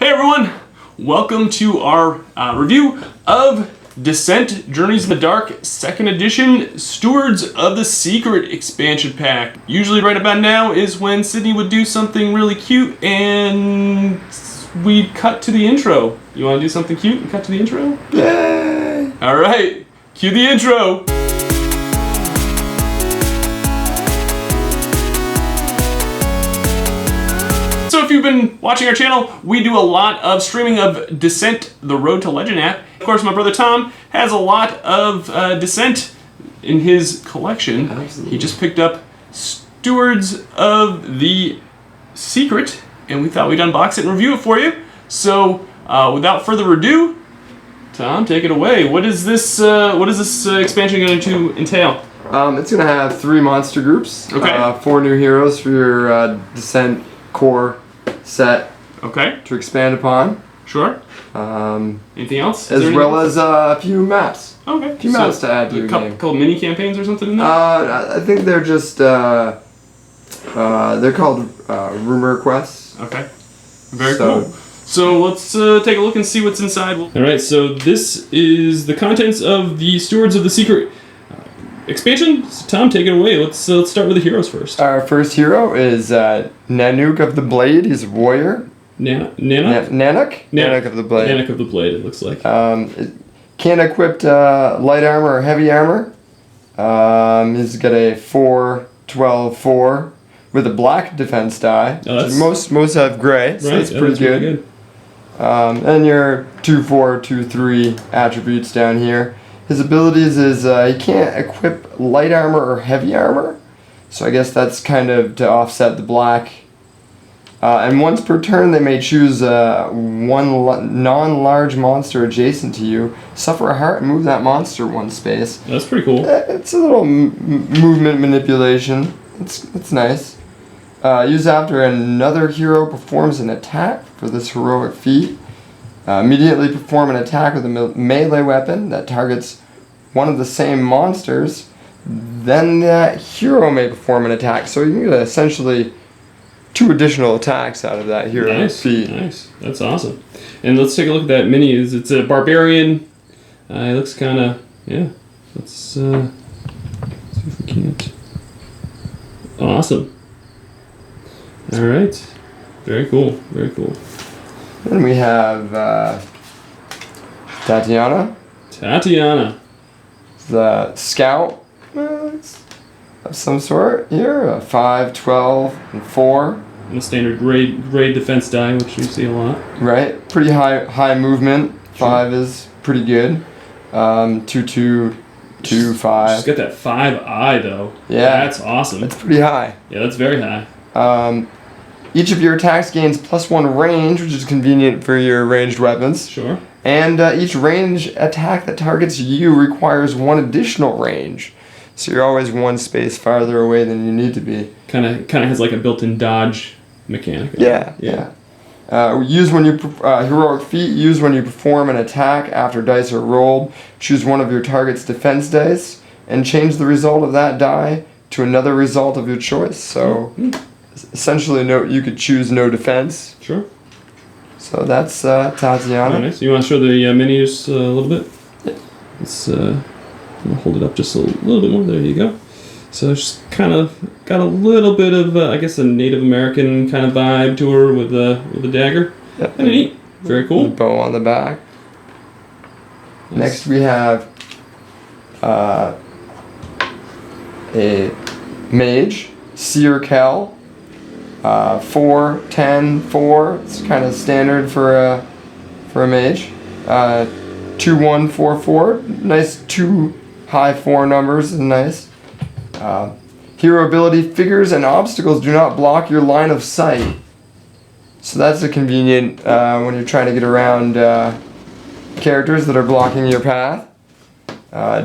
Hey everyone, welcome to our review of Descent Journeys in the Dark 2nd Edition Stewards of the Secret expansion pack. Usually right about now is when Sydney would do something really cute and we'd cut to the intro. You want to do something cute and cut to the intro? Yay! Alright, cue the intro! So if you've been watching our channel, we do a lot of streaming of Descent, the Road to Legend app. Of course, my brother Tom has a lot of Descent in his collection. Absolutely. He just picked up Stewards of the Secret, and we thought we'd unbox it and review it for you. So without further ado, Tom, take it away. What is this expansion going to entail? It's going to have 3 monster groups. Okay. 4 new heroes for your Descent core set. Okay. To expand upon. Sure. Anything else? As well as a few maps. Okay. A few maps to add to your game. Couple mini campaigns or something in there? I think they're just they're called rumor quests. Okay. Very cool. So let's take a look and see what's inside. Alright, so this is the contents of the Stewards of the Secret expansion. So Tom, take it away. Let's start with the heroes first. Our first hero is Nanook of the Blade. He's a warrior. Nanook? Nanook of the Blade. Nanook of the Blade, it looks like. Can't equip light armor or heavy armor. He's got a 4-12-4 with a black defense die. Oh, most have gray, so that's pretty good. And your 2-4-2-3 attributes down here. His abilities is he can't equip light armor or heavy armor, so I guess that's kind of to offset the black. And once per turn, they may choose one non-large monster adjacent to you, suffer a heart, and move that monster 1 space. That's pretty cool. It's a little movement manipulation. It's nice. Use after another hero performs an attack for this heroic feat. Immediately perform an attack with a melee weapon that targets one of the same monsters. Then that hero may perform an attack. So you can get essentially 2 additional attacks out of that hero feat. Nice. That's awesome. And let's take a look at that mini. It's a barbarian. It looks kind of, yeah. Let's see if we can't. Awesome. All right. Very cool. Very cool. Then we have Tatiana. The scout of some sort here. 5, 12, and 4. And the standard grade defense die, which you see a lot. Right. Pretty high movement. 5 is pretty good. 2, 2, 2, 5. She's got that 5-eye though. Yeah. That's awesome. That's pretty high. Yeah, that's very high. Each of your attacks gains +1 range, which is convenient for your ranged weapons. Sure. And each range attack that targets you requires 1 additional range. So you're always 1 space farther away than you need to be. Kind of has like a built-in dodge mechanic. Yeah. Use when you heroic feat. Use when you perform an attack after dice are rolled. Choose one of your target's defense dice and change the result of that die to another result of your choice. So essentially, you could choose no defense. Sure. So that's Tatiana. Nice. You want to show the menus a little bit? Yeah. Let's hold it up just a little bit more. There you go. So it's just kind of got a little bit of, I guess, a Native American kind of vibe to her with a dagger. Yep. Kind of neat. Very cool. Bow on the back. Yes. Next we have a Mage Seer. 4, 10, 4. It's kind of standard for a mage. 2, 1, 4, 4. Nice 2 high 4 numbers is nice. Hero ability: figures and obstacles do not block your line of sight. So that's a convenient when you're trying to get around characters that are blocking your path.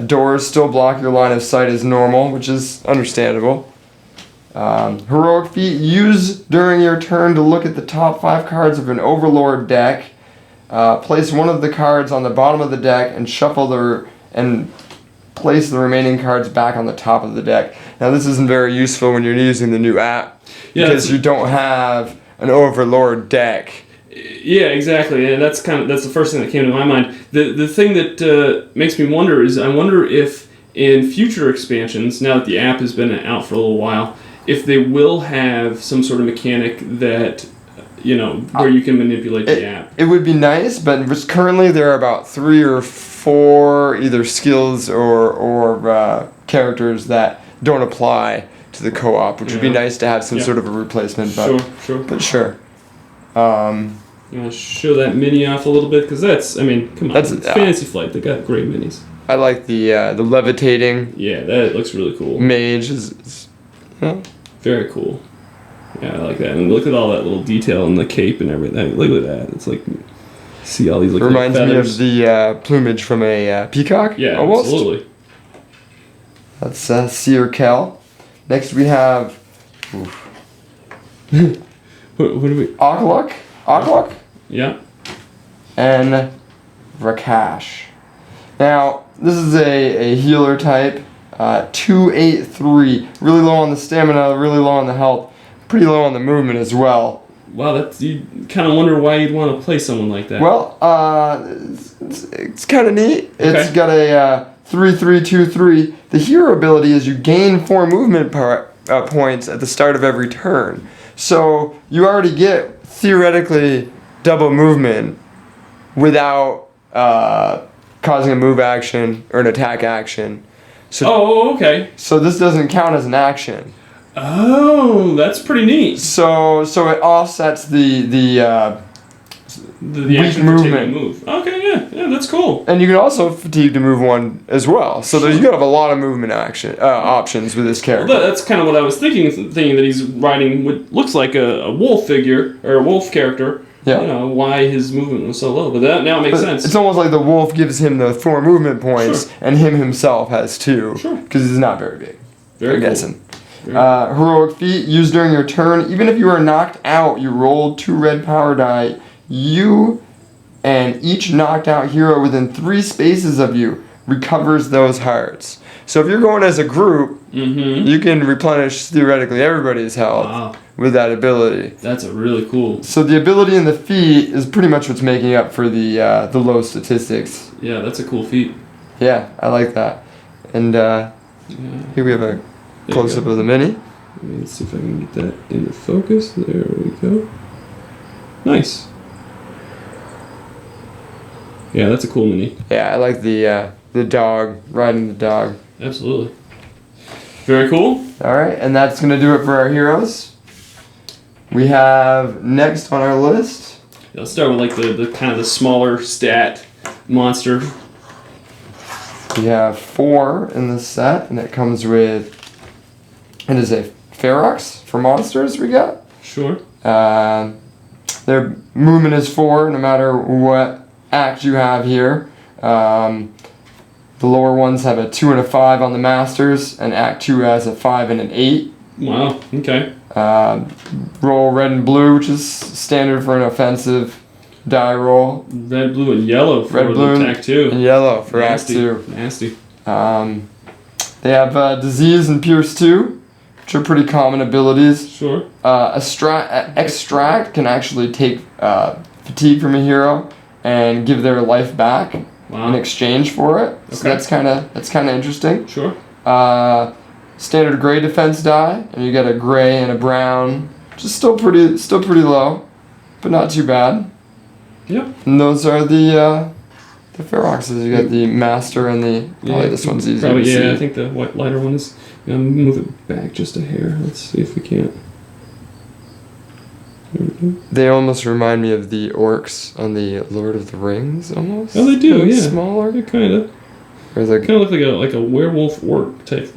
Doors still block your line of sight as normal, which is understandable. Heroic feat: use during your turn to look at the top 5 cards of an Overlord deck. Place one of the cards on the bottom of the deck and shuffle and place the remaining cards back on the top of the deck. Now this isn't very useful when you're using the new app because you don't have an Overlord deck. Yeah, exactly, and that's the first thing that came to my mind. The thing that makes me wonder is I wonder if in future expansions, now that the app has been out for a little while, if they will have some sort of mechanic that where you can manipulate the app. It would be nice, but currently there are about 3 or 4 either skills or characters that don't apply to the co-op, which would be nice to have some sort of a replacement. But, sure. You want to show that mini off a little bit? Because it's Fantasy Flight. They got great minis. I like the levitating. Yeah, that looks really cool. Mage is very cool. Yeah, I like that. And look at all that little detail in the cape and everything. Look at that. It's like, see all these little reminds feathers. me of the plumage from a peacock. Yeah, almost. Absolutely. That's Seer Kel. Next we have What do we... Akluk? Yeah. And Rakash. Now, this is a healer type. 283. Really low on the stamina, really low on the health, pretty low on the movement as well. Wow, you kind of wonder why you'd want to play someone like that. Well, it's kind of neat. Okay. It's got a 3-3-2-3. The hero ability is you gain 4 movement points at the start of every turn. So you already get, theoretically, double movement without causing a move action or an attack action. So, okay. So this doesn't count as an action. Oh, that's pretty neat. So it offsets the action movement. Move. Okay, yeah, that's cool. And you can also fatigue to move one as well. So you have a lot of movement options with this character. Well, that's kind of what I was thinking that he's riding what looks like a wolf figure or a wolf character. Yeah. Why his movement was so low, but that now makes sense. It's almost like the wolf gives him the 4 movement points, and him himself has 2. Sure. Because he's not very big. Very cool. Guessing. Heroic feat used during your turn. Even if you are knocked out, you roll 2 red power die. You and each knocked out hero within 3 spaces of you recovers those hearts. So if you're going as a group, you can replenish theoretically everybody's health with that ability. That's a really cool. So the ability and the feat is pretty much what's making up for the low statistics. Yeah, that's a cool feat. Yeah, I like that. And here we have a close-up of the mini. Let's see if I can get that into focus. There we go. Nice. Yeah, that's a cool mini. Yeah, I like the dog, riding the dog. Absolutely. Very cool. Alright, and that's going to do it for our heroes. We have next on our list. Let's start with like the kind of the smaller stat monster. We have 4 in the set, and it comes with, it is a Ferox for monsters we got. Sure. Their movement is 4 no matter what act you have here. The lower ones have a 2 and a 5 on the masters, and act 2 has a 5 and an 8. Wow, okay. Roll red and blue, which is standard for an offensive die roll. Red, blue, and yellow for red, blue, act 2. And yellow for Nasty. act 2. Nasty. They have disease and pierce 2, which are pretty common abilities. Sure. Extract can actually take fatigue from a hero and give their life back in exchange for it. Okay. So that's kind of interesting. Sure. Standard gray defense die, and you get a gray and a brown, which is still pretty low, but not too bad. Yep. And those are the Feroxes. You got the master and the. Probably this one's easier to see. I think the white lighter one is. Move it back just a hair. Let's see if we can't. They almost remind me of the orcs on the Lord of the Rings, almost. Oh, they do, yeah. Smaller. They kind of. Kind of look like a werewolf orc type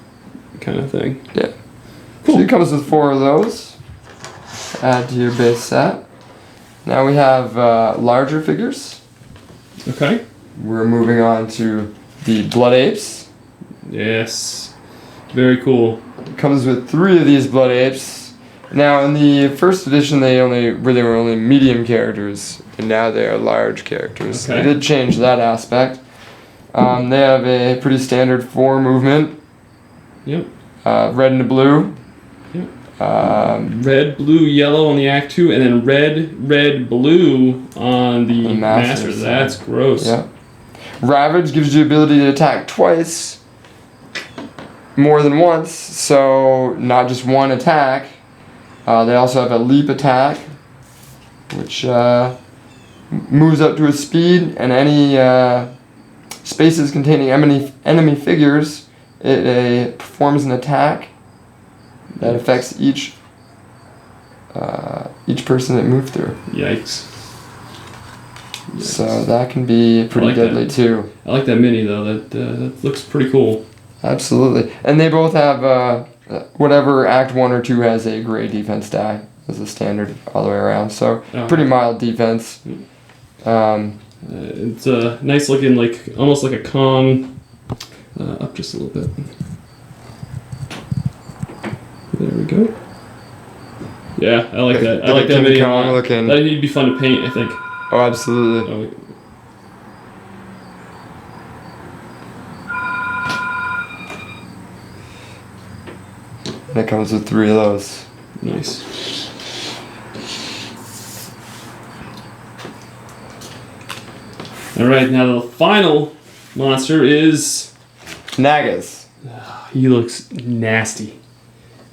kind of thing. Yeah. Cool. So it comes with 4 of those. Add to your base set. Now we have larger figures. Okay. We're moving on to the Blood Apes. Yes. Very cool. It comes with 3 of these Blood Apes. Now in the first edition they were only medium characters, and now they are large characters. Okay. They did change that aspect. They have a pretty standard 4 movement. Yep. Red and a blue. Yep. Red, blue, yellow on the Act 2, and then red, blue on the Master. That's gross. Yeah. Ravage gives you the ability to attack twice, more than once, so not just one attack. They also have a leap attack, which moves up to a speed, and any spaces containing enemy figures, it performs an attack that affects each person it moved through. Yikes. So that can be pretty deadly too. I like that mini though. That looks pretty cool. Absolutely, and they both have whatever Act 1 or 2 has a gray defense die as a standard all the way around. So pretty mild defense. It's nice looking, like almost like a Kong. Up just a little bit. There we go. Yeah, I like that. I like that mini. That'd be fun to paint, I think. Oh, absolutely. And it comes with 3 of those. Nice. Alright, now the final monster is... Nagas. He looks nasty.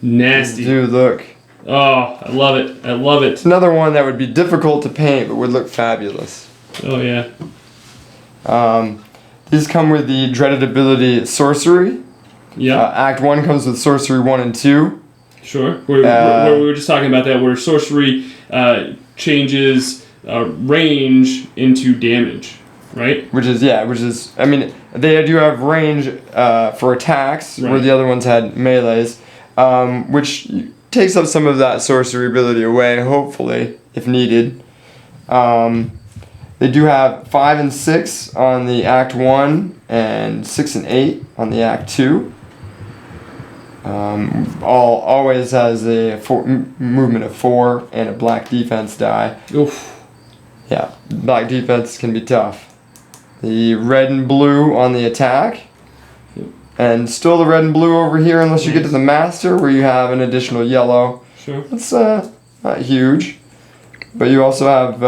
Nasty. Dude, look. Oh, I love it. I love it. It's another one that would be difficult to paint, but would look fabulous. Oh, yeah. These come with the dreaded ability Sorcery. Yeah. Act 1 comes with Sorcery 1 and 2. Sure. We were just talking about that, where Sorcery changes range into damage, right? Which is, I mean, they do have range for attacks, where the other ones had melees, which takes up some of that sorcery ability away, hopefully, if needed. They do have 5 and 6 on the Act 1, and 6 and 8 on the Act 2. Always has a movement of 4 and a black defense die. Oof. Yeah, black defense can be tough. The red and blue on the attack. And still the red and blue over here, unless you get to the Master, where you have an additional yellow. Sure. It's not huge. But you also have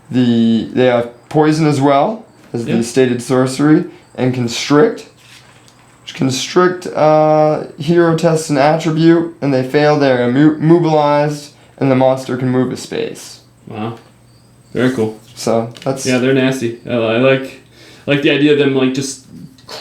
they have poison as well, as the stated sorcery, and constrict. Which constrict hero tests an attribute, and they fail, they're immobilized, and the monster can move a space. Wow. Very cool. So that's they're nasty. I like the idea of them like just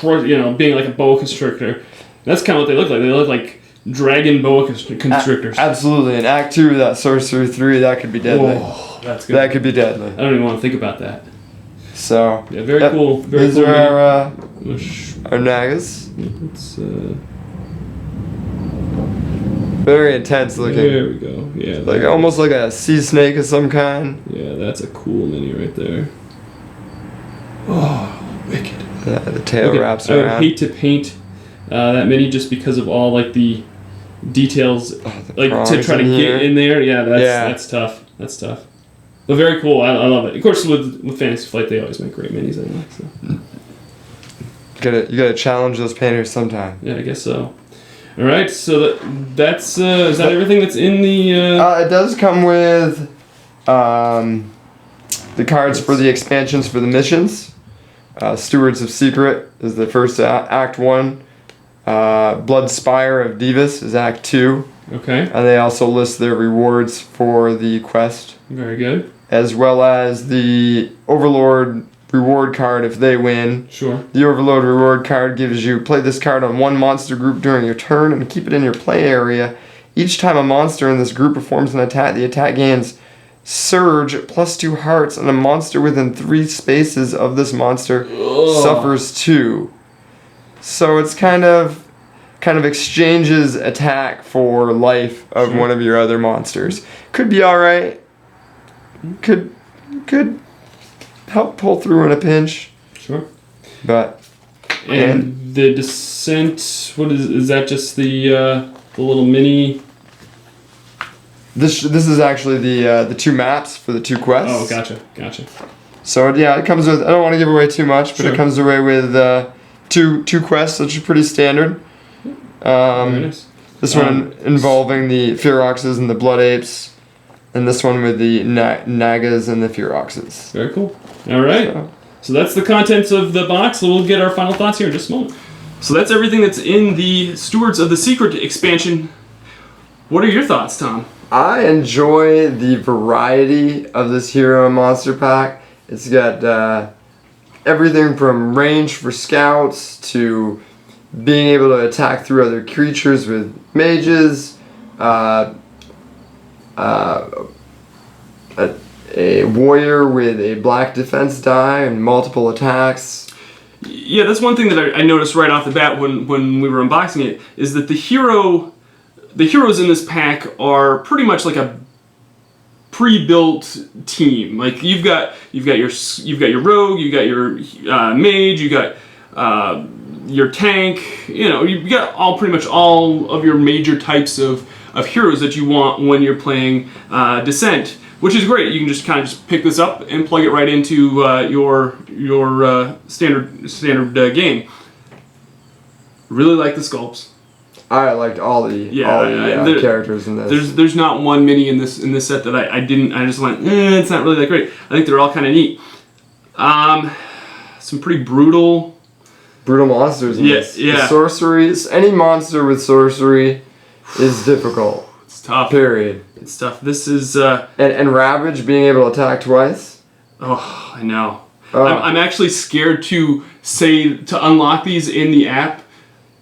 being like a boa constrictor. That's kind of what they look like. They look like dragon boa constrictors. Absolutely. In Act 2, that sorcery 3, that could be deadly. Oh, that's good. That could be deadly. I don't even want to think about that. So yeah, very cool. Very these cool. Are our Nagas. It's very intense looking. There we go. Yeah. Like almost like a sea snake of some kind. Yeah, that's a cool mini right there. Oh, wicked. Yeah, the tail wraps around. I would hate to paint that mini just because of all like the details, like to try to get in there. Yeah, that's tough. That's tough. But very cool. I love it. Of course, with Fantasy Flight, they always make great minis anyway. So. You gotta challenge those painters sometime. Yeah, I guess so. All right, so that's is that everything that's in the? It does come with the cards for the expansions for the missions. Stewards of Secret is the first Act 1. Blood Spire of Divas is Act 2. Okay. And they also list their rewards for the quest. Very good. As well as the Overlord reward card if they win. Sure. The Overlord reward card gives you play this card on one monster group during your turn and keep it in your play area. Each time a monster in this group performs an attack, the attack gains Surge +2 hearts, and a monster within 3 spaces of this monster suffers 2. So it's kind of exchanges attack for life of one of your other monsters. Could be alright. Could help pull through in a pinch. Sure. But and the Descent, what is that just the little mini? This is actually the 2 maps for the 2 quests. Oh, gotcha. So yeah, it comes with, I don't want to give away too much, but it comes away with two quests, which is pretty standard. Very nice. This one involving the Feroxes and the Blood Apes, and this one with the Nagas and the Feroxes. Very cool. All right. So that's the contents of the box. We'll get our final thoughts here in just a moment. So that's everything that's in the Stewards of the Secret expansion. What are your thoughts, Tom? I enjoy the variety of this hero and monster pack. It's got everything from range for scouts to being able to attack through other creatures with mages, a warrior with a black defense die and multiple attacks. Yeah, that's one thing that I noticed right off the bat when we were unboxing it, is that the heroes in this pack are pretty much like a pre-built team. Like you've got your rogue, you got your mage, you got your tank. You know, you've got pretty much all of your major types of heroes that you want when you're playing Descent, which is great. You can just kind of pick this up and plug it right into your standard game. Really like the sculpts. I liked all the characters in this. There's not one mini in this set that I just went, it's not really that great. I think they're all kind of neat. Some pretty brutal monsters in this. Yeah. The sorceries. Any monster with sorcery is difficult. It's tough. Period. It's tough. This is and Ravage being able to attack twice. Oh, I know. I'm actually scared to unlock these in the app,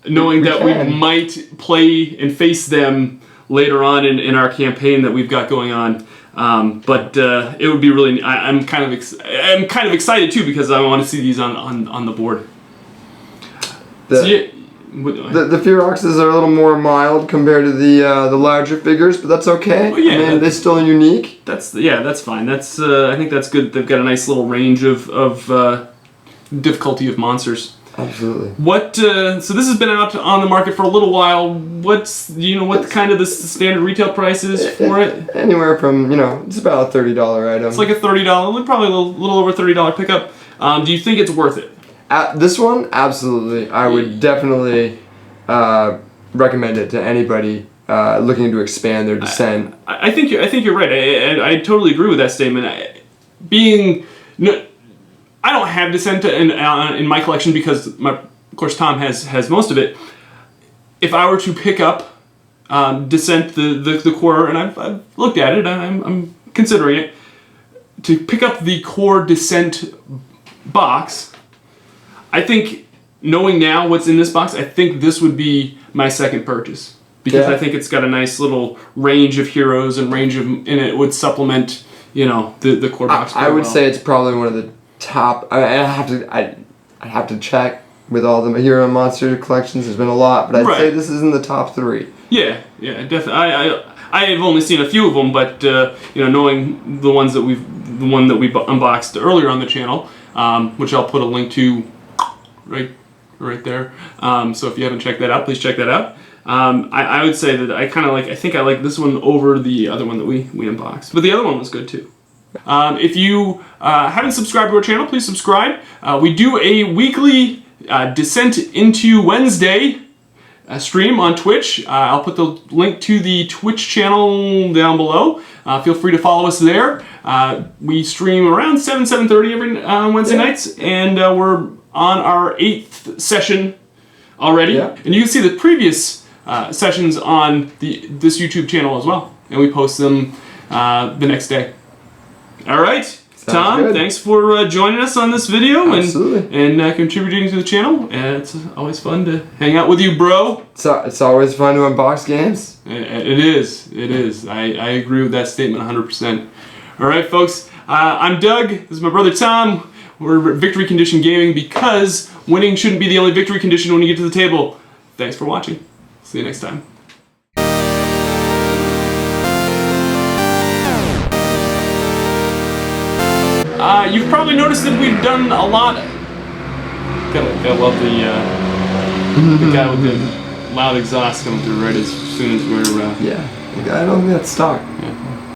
knowing that we might play and face them later on in our campaign that we've got going on. But it would be really. I'm kind of excited too, because I want to see these on the board. The Feroxes are a little more mild compared to the larger figures, but that's okay. Well, yeah, I mean, they're still unique. That's fine. I think that's good. They've got a nice little range of difficulty of monsters. Absolutely. So this has been out on the market for a little while. What kind of the standard retail price is for it? Anywhere from, it's about a $30 item. It's like a $30, probably a little over $30 pickup. Do you think it's worth it? This one, absolutely. I would definitely recommend it to anybody looking to expand their Descent. I think you're right. I totally agree with that statement. I don't have Descent in my collection because, of course, Tom has most of it. If I were to pick up Descent, the core, and I've looked at it, I'm considering it, to pick up the core Descent box, I think, knowing now what's in this box, I think this would be my second purchase. Because I think it's got a nice little range of heroes and and it would supplement, the core box. I would say it's probably one of the top. I'd have to check with all the hero and monster collections. There's been a lot, but I'd say this is in the top 3. Yeah, definitely. I have only seen a few of them, but knowing the one that we unboxed earlier on the channel, which I'll put a link to right there. So if you haven't checked that out, please check that out. I would say that I think I like this one over the other one that we unboxed, but the other one was good too. If you haven't subscribed to our channel, please subscribe. We do a weekly Descent into Wednesday stream on Twitch. I'll put the link to the Twitch channel down below. Feel free to follow us there. We stream around 7:30 every Wednesday nights, and we're on our 8th session already. Yeah. And you can see the previous sessions on this YouTube channel as well, and we post them the next day. All right, Tom, good. Thanks for joining us on this video and contributing to the channel. And it's always fun to hang out with you, bro. It's always fun to unbox games. It is. I agree with that statement 100%. All right, folks, I'm Doug. This is my brother Tom. We're at Victory Condition Gaming, because winning shouldn't be the only victory condition when you get to the table. Thanks for watching. See you next time. You've probably noticed that we've done a lot. Gotta love the guy with the loud exhaust coming through right as soon as we're. Yeah, I don't think that's stock.